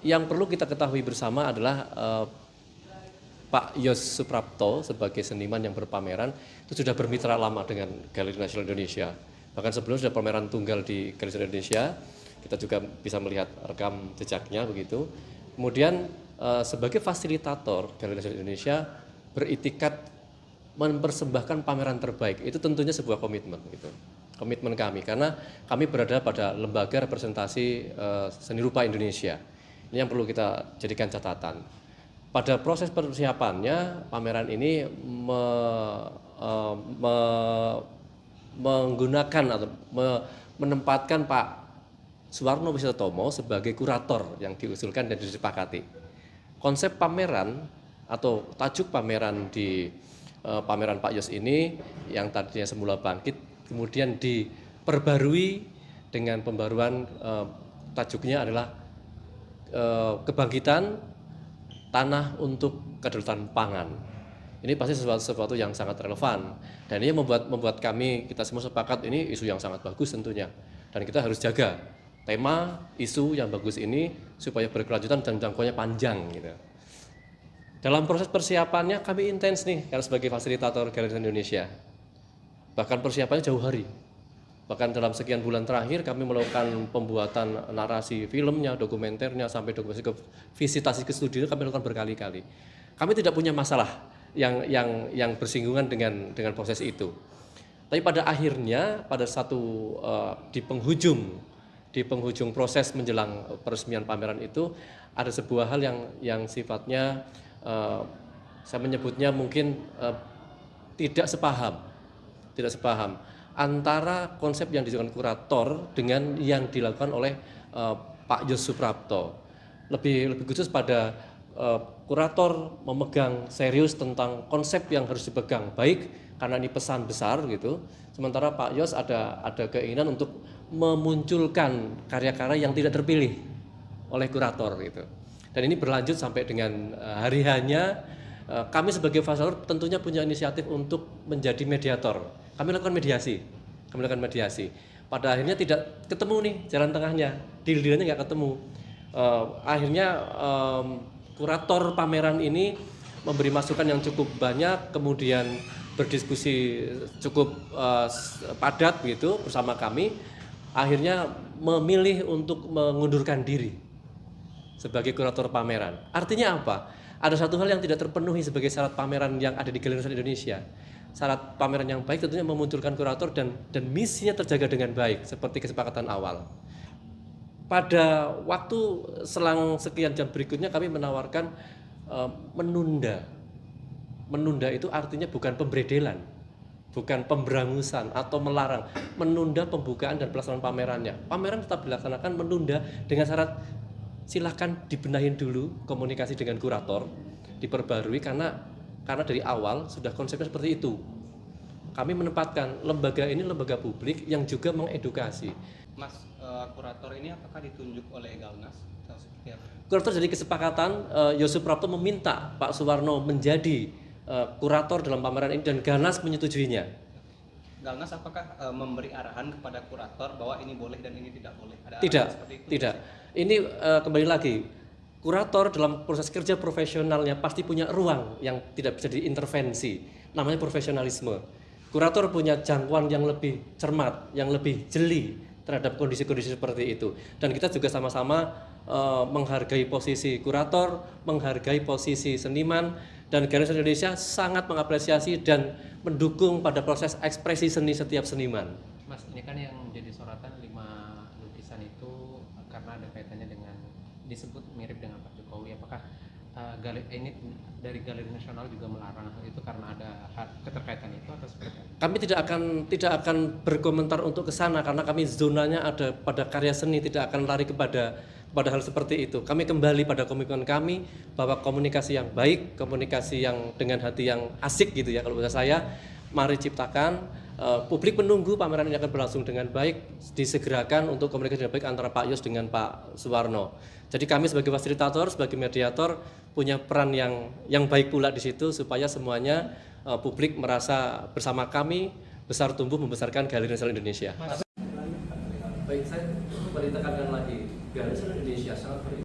Yang perlu kita ketahui bersama adalah Pak Yos Suprapto sebagai seniman yang berpameran itu sudah bermitra lama dengan Galeri Nasional Indonesia. Bahkan sebelumnya sudah pameran tunggal di Galeri Nasional Indonesia, kita juga bisa melihat rekam jejaknya begitu. Kemudian sebagai fasilitator Galeri Nasional Indonesia beritikat mempersembahkan pameran terbaik. Itu tentunya sebuah komitmen gitu. Komitmen kami karena kami berada pada lembaga representasi seni rupa Indonesia. Ini yang perlu kita jadikan catatan. Pada proses persiapannya, pameran ini menggunakan atau menempatkan Pak Suwarno Wisatomo sebagai kurator yang diusulkan dan disepakati. Konsep pameran atau tajuk pameran di pameran Pak Yos ini yang tadinya semula bangkit, kemudian diperbarui dengan pembaruan tajuknya adalah kebangkitan tanah untuk kedaulatan pangan. Ini pasti sesuatu yang sangat relevan dan ini membuat kami kita semua sepakat ini isu yang sangat bagus tentunya dan kita harus jaga tema isu yang bagus ini supaya berkelanjutan dan jangkauannya panjang gitu. Dalam proses persiapannya kami intens nih karena sebagai fasilitator Galeri Indonesia. Bahkan persiapannya jauh hari. Bahkan dalam sekian bulan terakhir kami melakukan pembuatan narasi filmnya, dokumenternya, sampai dokumentasi ke visitasi ke studio kami lakukan berkali-kali. Kami tidak punya masalah yang bersinggungan dengan proses itu. Tapi pada akhirnya pada di penghujung proses menjelang peresmian pameran itu ada sebuah hal yang sifatnya saya menyebutnya mungkin tidak sepaham antara konsep yang dilakukan kurator dengan yang dilakukan oleh Pak Yos Suprapto. Lebih khusus pada kurator memegang serius tentang konsep yang harus dipegang baik karena ini pesan besar gitu. Sementara Pak Yos ada keinginan untuk memunculkan karya-karya yang tidak terpilih oleh kurator gitu. Dan ini berlanjut sampai dengan hari hanya kami sebagai fasilitator tentunya punya inisiatif untuk menjadi mediator. Kami lakukan mediasi. Pada akhirnya tidak ketemu nih jalan tengahnya, deal-dealnya nggak ketemu. Akhirnya kurator pameran ini memberi masukan yang cukup banyak, kemudian berdiskusi cukup padat gitu bersama kami. Akhirnya memilih untuk mengundurkan diri sebagai kurator pameran. Artinya apa? Ada satu hal yang tidak terpenuhi sebagai syarat pameran yang ada di Galeri Nasional Indonesia. Syarat pameran yang baik tentunya memunculkan kurator dan misinya terjaga dengan baik seperti kesepakatan awal. Pada waktu selang sekian jam berikutnya kami menawarkan menunda. Menunda itu artinya bukan pemberedelan, bukan pemberangusan atau melarang. Menunda pembukaan dan pelaksanaan pamerannya. Pameran tetap dilaksanakan, menunda dengan syarat silakan dibenahin dulu komunikasi dengan kurator, diperbarui karena dari awal sudah konsepnya seperti itu. Kami menempatkan lembaga ini lembaga publik yang juga mengedukasi. Mas, kurator ini apakah ditunjuk oleh Galnas? Kurator jadi kesepakatan Yos Suprapto meminta Pak Suwarno menjadi kurator dalam pameran ini dan Galnas menyetujuinya. Galnas apakah memberi arahan kepada kurator bahwa ini boleh dan ini tidak boleh? Tidak. Ini kembali lagi. Kurator dalam proses kerja profesionalnya pasti punya ruang yang tidak bisa diintervensi. Namanya profesionalisme. Kurator punya jangkauan yang lebih cermat, yang lebih jeli terhadap kondisi-kondisi seperti itu. Dan kita juga sama-sama menghargai posisi kurator, menghargai posisi seniman, dan Galeri Nasional Indonesia sangat mengapresiasi dan mendukung pada proses ekspresi seni setiap seniman. Mas, ini kan yang menjadi sorotan 5 lukisan itu karena ada kaitannya dengan disebut mirip dengan Pak Jokowi. Apakah ini dari Galeri Nasional juga melarang hal itu karena ada keterkaitan itu atau seperti apa? Kami tidak akan berkomentar untuk ke sana karena kami zonanya ada pada karya seni, tidak akan lari kepada hal seperti itu. Kami kembali pada komitmen kami bahwa komunikasi yang baik, komunikasi yang dengan hati yang asik gitu ya kalau bahasa saya, mari ciptakan. Publik menunggu pameran ini akan berlangsung dengan baik, disegerakan untuk komunikasi yang baik antara Pak Yos dengan Pak Suwarno. Jadi kami sebagai fasilitator, sebagai mediator punya peran yang baik pula di situ supaya semuanya publik merasa bersama kami besar tumbuh membesarkan Galeri Nasional Indonesia. Baik, saya kembali tekankan lagi, Galeri Nasional Indonesia sangat